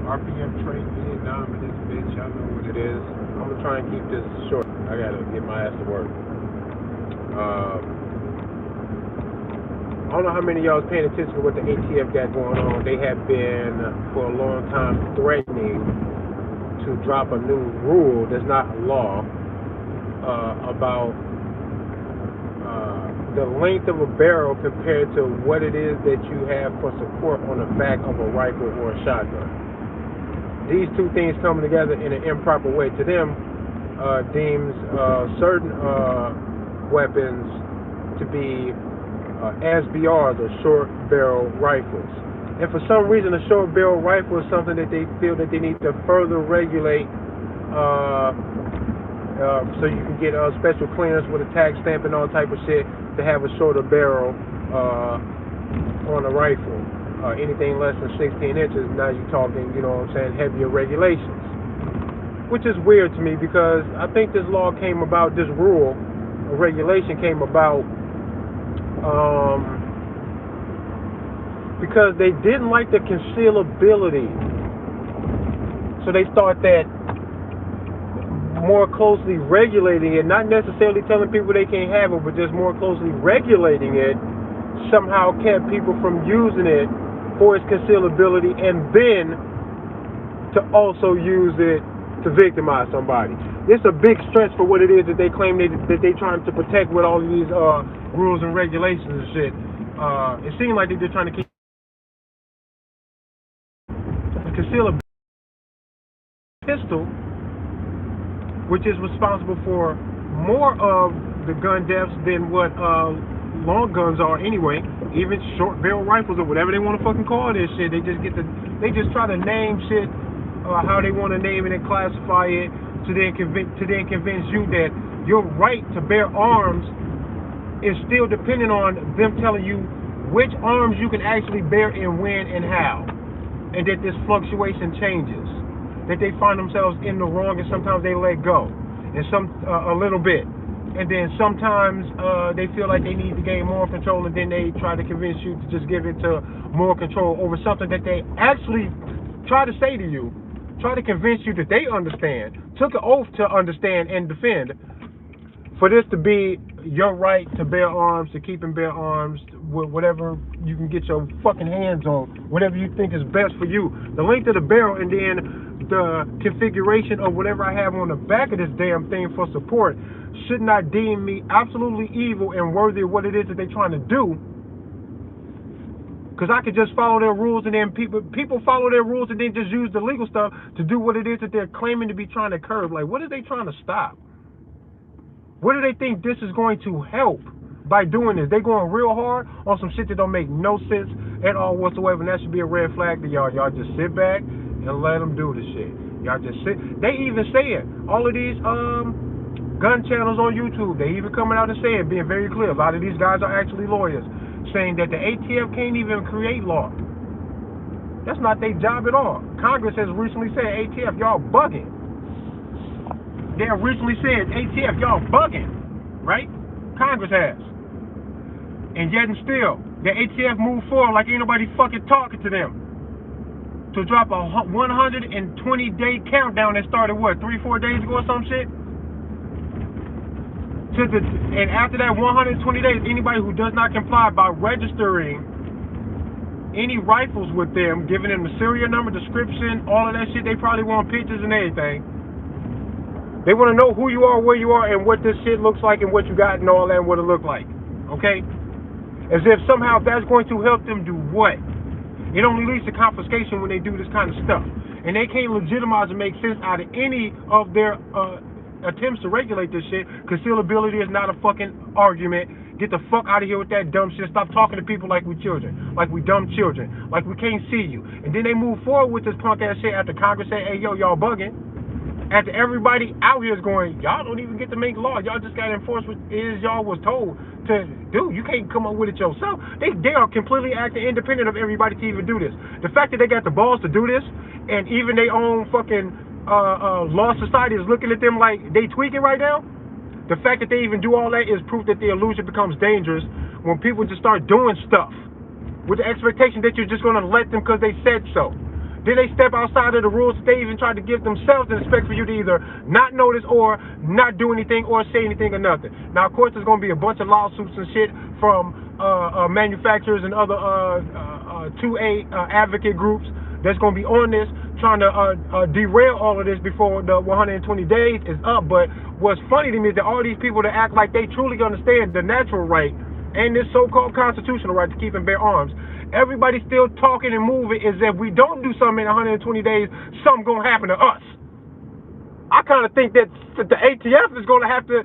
RPM Trade Vietnam in this bitch. Y'all know what it is. I'm gonna try and keep this short. I gotta get my ass to work. I don't know how many of y'all is paying attention to what the ATF got going on. They have been for a long time threatening to drop a new rule that's not a law about the length of a barrel compared to what it is that you have for support on the back of a rifle or a shotgun. These two things coming together in an improper way to them deems certain weapons to be SBRs, or short barrel rifles. And for some reason, a short barrel rifle is something that they feel that they need to further regulate so you can get a special clearance with a tag stamp and all type of shit to have a shorter barrel on a rifle. Anything less than 16 inches, now you're talking, you know what I'm saying, heavier regulations. Which is weird to me because I think this law came about, this rule, or regulation came about because they didn't like the concealability. So they thought that more closely regulating it, not necessarily telling people they can't have it, but just more closely regulating it, somehow kept people from using it for its concealability and then to also use it to victimize somebody. It's a big stretch for what it is that they claim that they're trying to protect with all of these rules and regulations and shit. It seems like they're just trying to keep conceal a pistol, which is responsible for more of the gun deaths than what long guns are anyway. Even short barrel rifles or whatever they want to fucking call this shit, they just try to name shit how they want to name it and classify it to then convince you that your right to bear arms is still dependent on them telling you which arms you can actually bear and when and how, and that this fluctuation changes, that they find themselves in the wrong and sometimes they let go, and a little bit, and then sometimes they feel like they need to gain more control, and then they try to convince you to just give it to more control over something that they actually try to say to you, try to convince you that they understand, took an oath to understand and defend. For this to be your right to bear arms, to keep and bear arms, whatever you can get your fucking hands on, whatever you think is best for you. The length of the barrel and then the configuration of whatever I have on the back of this damn thing for support should not deem me absolutely evil and worthy of what it is that they're trying to do. Because I could just follow their rules, and then people follow their rules and then just use the legal stuff to do what it is that they're claiming to be trying to curb. Like, what are they trying to stop? What do they think this is going to help by doing this? They're going real hard on some shit that don't make no sense at all whatsoever, and that should be a red flag to y'all. Y'all just sit back and let them do the shit. Y'all just sit. They even say it. All of these gun channels on YouTube, they even coming out and saying, being very clear, a lot of these guys are actually lawyers, saying that the ATF can't even create law. That's not their job at all. Congress has recently said, ATF, y'all bugging. They have recently said, ATF, y'all bugging, right? Congress has. And yet and still, the ATF moved forward like ain't nobody fucking talking to them. To drop a 120-day countdown that started, what, 3-4 days ago or some shit? And after that 120 days, anybody who does not comply by registering any rifles with them, giving them the serial number, description, all of that shit, they probably want pictures and everything. They want to know who you are, where you are, and what this shit looks like, and what you got, and all that, and what it looked like. Okay? As if somehow that's going to help them do what? It only leads to confiscation when they do this kind of stuff. And they can't legitimize and make sense out of any of their attempts to regulate this shit. Concealability is not a fucking argument. Get the fuck out of here with that dumb shit. Stop talking to people like we children. Like we dumb children. Like we can't see you. And then they move forward with this punk ass shit after Congress said, hey, yo, y'all bugging. After everybody out here is going, y'all don't even get to make law. Y'all just got to enforce what it is y'all was told to do. You can't come up with it yourself. They are completely acting independent of everybody to even do this. The fact that they got the balls to do this, and even their own fucking law society is looking at them like they tweaking right now. The fact that they even do all that is proof that the illusion becomes dangerous when people just start doing stuff with the expectation that you're just going to let them because they said so. Did they step outside of the rules that they even tried to give themselves and expect for you to either not notice or not do anything or say anything or nothing? Now, of course, there's going to be a bunch of lawsuits and shit from manufacturers and other 2A advocate groups that's going to be on this, trying to derail all of this before the 120 days is up. But what's funny to me is that all these people that act like they truly understand the natural right and this so-called constitutional right to keep and bear arms, everybody's still talking and moving as if we don't do something in 120 days, something going to happen to us. I kind of think that the ATF is going to have to,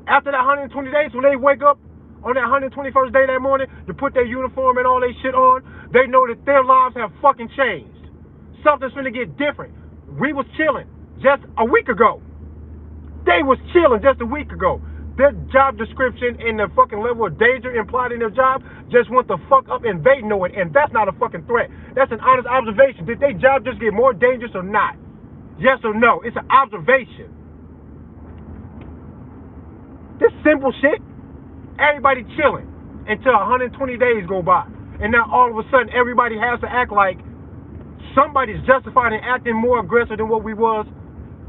after that 120 days, when they wake up on that 121st day that morning to put their uniform and all their shit on, they know that their lives have fucking changed. Something's gonna get different. We was chilling just a week ago. They was chilling just a week ago. Their job description and the fucking level of danger implied in their job just went the fuck up, and they know it, and that's not a fucking threat. That's an honest observation. Did their job just get more dangerous or not? Yes or no? It's an observation. This simple shit, everybody chilling until 120 days go by. And now all of a sudden everybody has to act like somebody's justified in acting more aggressive than what we was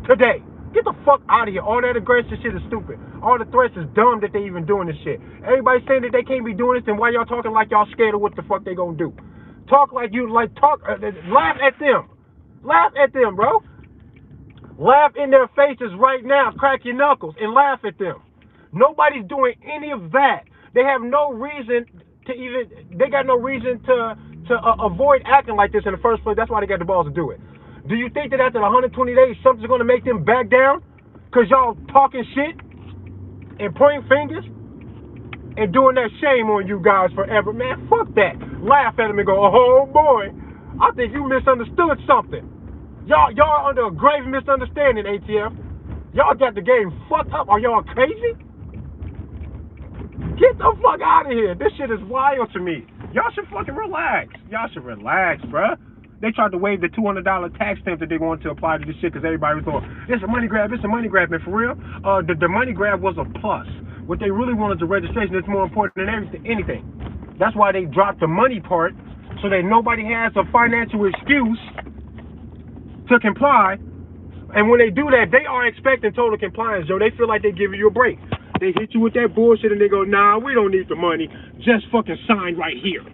today. Get the fuck out of here. All that aggressive shit is stupid. All the threats is dumb that they even doing this shit. Everybody saying that they can't be doing this, then why y'all talking like y'all scared of what the fuck they gonna do? Talk like you, laugh at them. Laugh at them, bro. Laugh in their faces right now. Crack your knuckles and laugh at them. Nobody's doing any of that. They have no reason to even, they got no reason to avoid acting like this in the first place. That's why they got the balls to do it. Do you think that after 120 days, something's going to make them back down? Because y'all talking shit and pointing fingers and doing that shame on you guys forever. Man, fuck that. Laugh at them and go, oh boy, I think you misunderstood something. Y'all are under a grave misunderstanding, ATF. Y'all got the game fucked up. Are y'all crazy? Get the fuck out of here. This shit is wild to me. Y'all should fucking relax. Y'all should relax, bruh. They tried to waive the $200 tax stamp that they wanted to apply to this shit because everybody was going, it's a money grab, it's a money grab. And for real, the money grab was a plus. What they really wanted, the registration, is more important than anything. That's why they dropped the money part, so that nobody has a financial excuse to comply. And when they do that, they are expecting total compliance, Joe. They feel like they're giving you a break. They hit you with that bullshit and they go, nah, we don't need the money. Just fucking sign right here.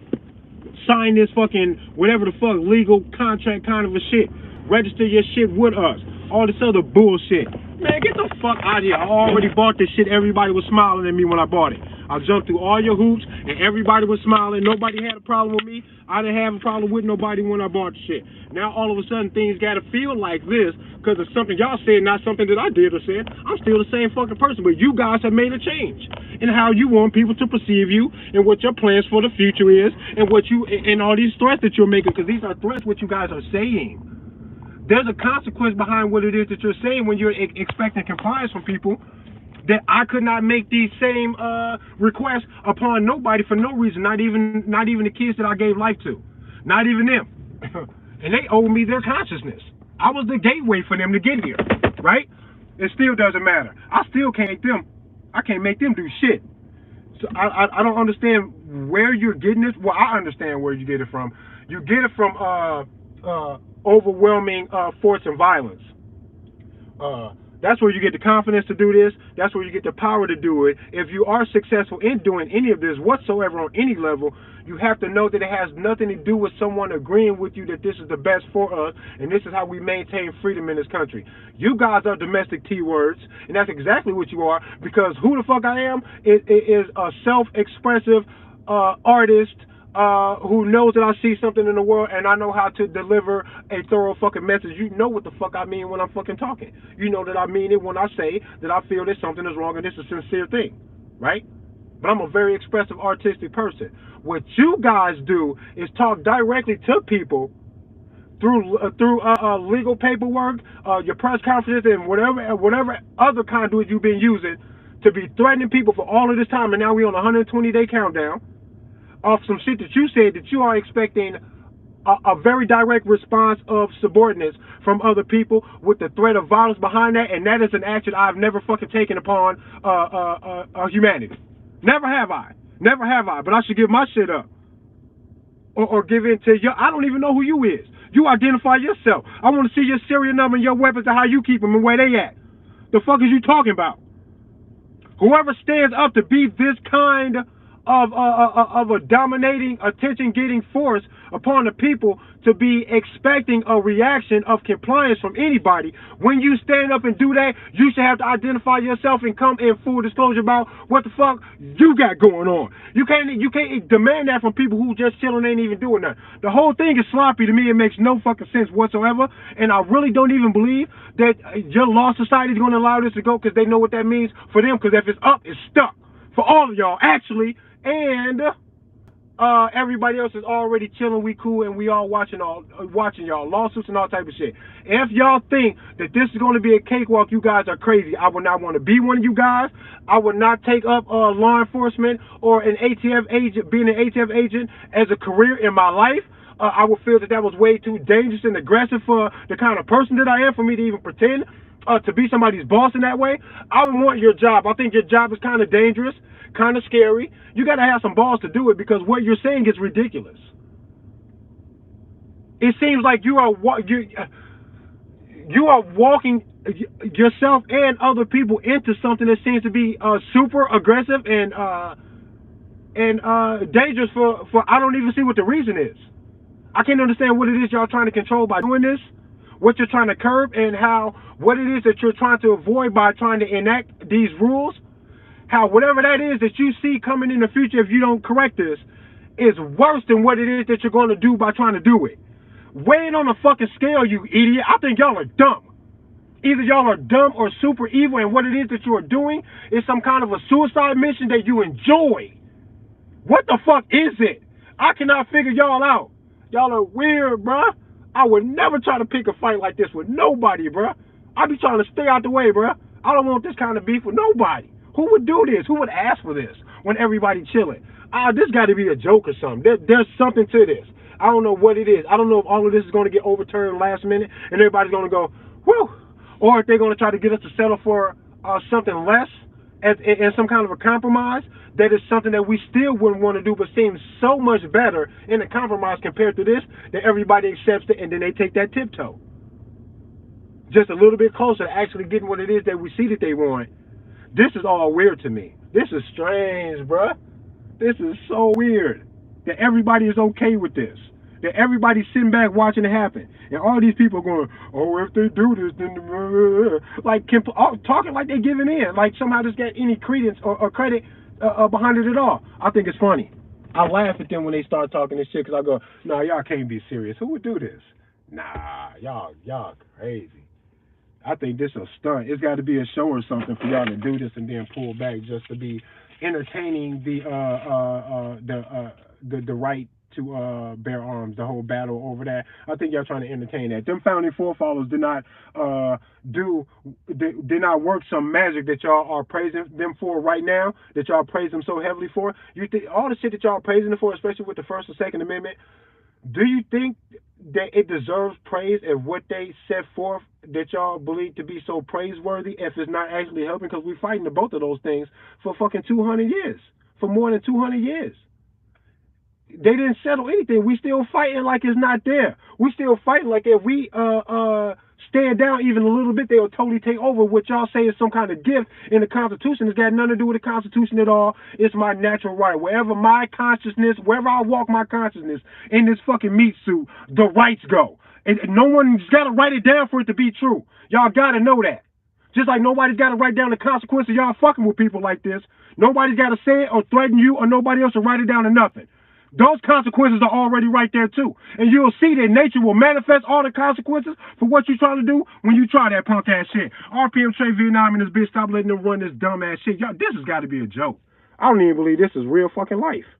Sign this fucking whatever the fuck legal contract kind of a shit. Register your shit with us. All this other bullshit. Man, get the fuck out of here. I already bought this shit. Everybody was smiling at me when I bought it. I jumped through all your hoops and everybody was smiling. Nobody had a problem with me. I didn't have a problem with nobody when I bought the shit. Now all of a sudden things gotta feel like this because of something y'all said, not something that I did or said. I'm still the same fucking person, but you guys have made a change in how you want people to perceive you and what your plans for the future is and what you and all these threats that you're making, because these are threats what you guys are saying. There's a consequence behind what it is that you're saying when you're expecting compliance from people. That I could not make these same requests upon nobody for no reason, not even the kids that I gave life to, not even them. And they owe me their consciousness. I was the gateway for them to get here, right? It still doesn't matter. I can't make them do shit. So I don't understand where you're getting this. Well, I understand where you get it from. You get it from overwhelming force and violence. That's where you get the confidence to do this. That's where you get the power to do it. If you are successful in doing any of this whatsoever on any level, you have to know that it has nothing to do with someone agreeing with you that this is the best for us and this is how we maintain freedom in this country. You guys are domestic T-words, and that's exactly what you are, because who the fuck I am is a self-expressive artist who knows that I see something in the world and I know how to deliver a thorough fucking message. You know what the fuck I mean when I'm fucking talking. You know that I mean it when I say that I feel that something is wrong and it's a sincere thing, right? But I'm a very expressive, artistic person. What you guys do is talk directly to people through legal paperwork, your press conferences, and whatever other conduit you've been using to be threatening people for all of this time, and now we're on a 120-day countdown off some shit that you said that you are expecting a very direct response of subordinates from other people with the threat of violence behind that, and that is an action I've never fucking taken upon humanity. Never have I. Never have I. But I should give my shit up. Or give in to you. I don't even know who you is. You identify yourself. I want to see your serial number and your weapons and how you keep them and where they at. The fuck is you talking about? Whoever stands up to be this kind of a dominating, attention-getting force upon the people to be expecting a reaction of compliance from anybody, when you stand up and do that, you should have to identify yourself and come in full disclosure about what the fuck you got going on. You can't demand that from people who just chilling, ain't even doing nothing. The whole thing is sloppy to me. It makes no fucking sense whatsoever, and I really don't even believe that your law society is going to allow this to go, because they know what that means for them, because if it's up, it's stuck. For all of y'all, actually, and everybody else is already chilling, we cool, and we all watching y'all lawsuits and all type of shit. If y'all think that this is going to be a cakewalk, you guys are crazy. I would not want to be one of you guys. I would not take up law enforcement or an ATF agent, being an ATF agent as a career in my life. I would feel that was way too dangerous and aggressive for the kind of person that I am, for me to even pretend to be somebody's boss in that way. I would want your job. I think your job is kind of dangerous, kind of scary. You got to have some balls to do it, because what you're saying is ridiculous. It seems like you are walking yourself and other people into something that seems to be super aggressive and dangerous for I don't even see what the reason is. I can't understand what it is y'all trying to control by doing this, what you're trying to curb, and what it is that you're trying to avoid by trying to enact these rules. How whatever that is that you see coming in the future, if you don't correct this, is worse than what it is that you're going to do by trying to do it. Weigh it on a fucking scale, you idiot. I think y'all are dumb. Either y'all are dumb or super evil, and what it is that you are doing is some kind of a suicide mission that you enjoy. What the fuck is it? I cannot figure y'all out. Y'all are weird, bruh. I would never try to pick a fight like this with nobody, bruh. I be trying to stay out the way, bruh. I don't want this kind of beef with nobody. Who would do this? Who would ask for this when everybody chilling? This got to be a joke or something. There's something to this. I don't know what it is. I don't know if all of this is going to get overturned last minute and everybody's going to go, whew, or if they're going to try to get us to settle for something less and some kind of a compromise that is something that we still wouldn't want to do, but seems so much better in a compromise compared to this, that everybody accepts it and then they take that tiptoe. Just a little bit closer to actually getting what it is that we see that they want. This is all weird to me. This is strange, bruh. This is so weird that everybody is okay with this. That everybody's sitting back watching it happen. And all these people going, oh, if they do this, then... Like, talking like they're giving in. Like somehow this got any credence or credit behind it at all. I think it's funny. I laugh at them when they start talking this shit, because I go, nah, y'all can't be serious. Who would do this? Nah, y'all crazy. I think this is a stunt. It's got to be a show or something for y'all to do this and then pull back just to be entertaining the right to bear arms, the whole battle over that. I think y'all trying to entertain that. Them founding forefathers did not work some magic that y'all are praising them for right now, that y'all praise them so heavily for. You think all the shit that y'all praising them for, especially with the First and Second Amendment, do you think that it deserves praise of what they set forth that y'all believe to be so praiseworthy if it's not actually helping? Because we're fighting both of those things for fucking 200 years, for more than 200 years. They didn't settle anything. We still fighting like it's not there. We still fighting like if we stand down even a little bit, they'll totally take over. What y'all say is some kind of gift in the Constitution. It's got nothing to do with the Constitution at all. It's my natural right. Wherever my consciousness, wherever I walk my consciousness in this fucking meat suit, the rights go. And no one's got to write it down for it to be true. Y'all got to know that. Just like nobody's got to write down the consequences of y'all fucking with people like this. Nobody's got to say it or threaten you or nobody else to write it down or nothing. Those consequences are already right there too. And you'll see that nature will manifest all the consequences for what you're trying to do when you try that punk ass shit. RPM Trey Vietnam and this bitch, stop letting them run this dumb ass shit. Y'all, this has got to be a joke. I don't even believe this is real fucking life.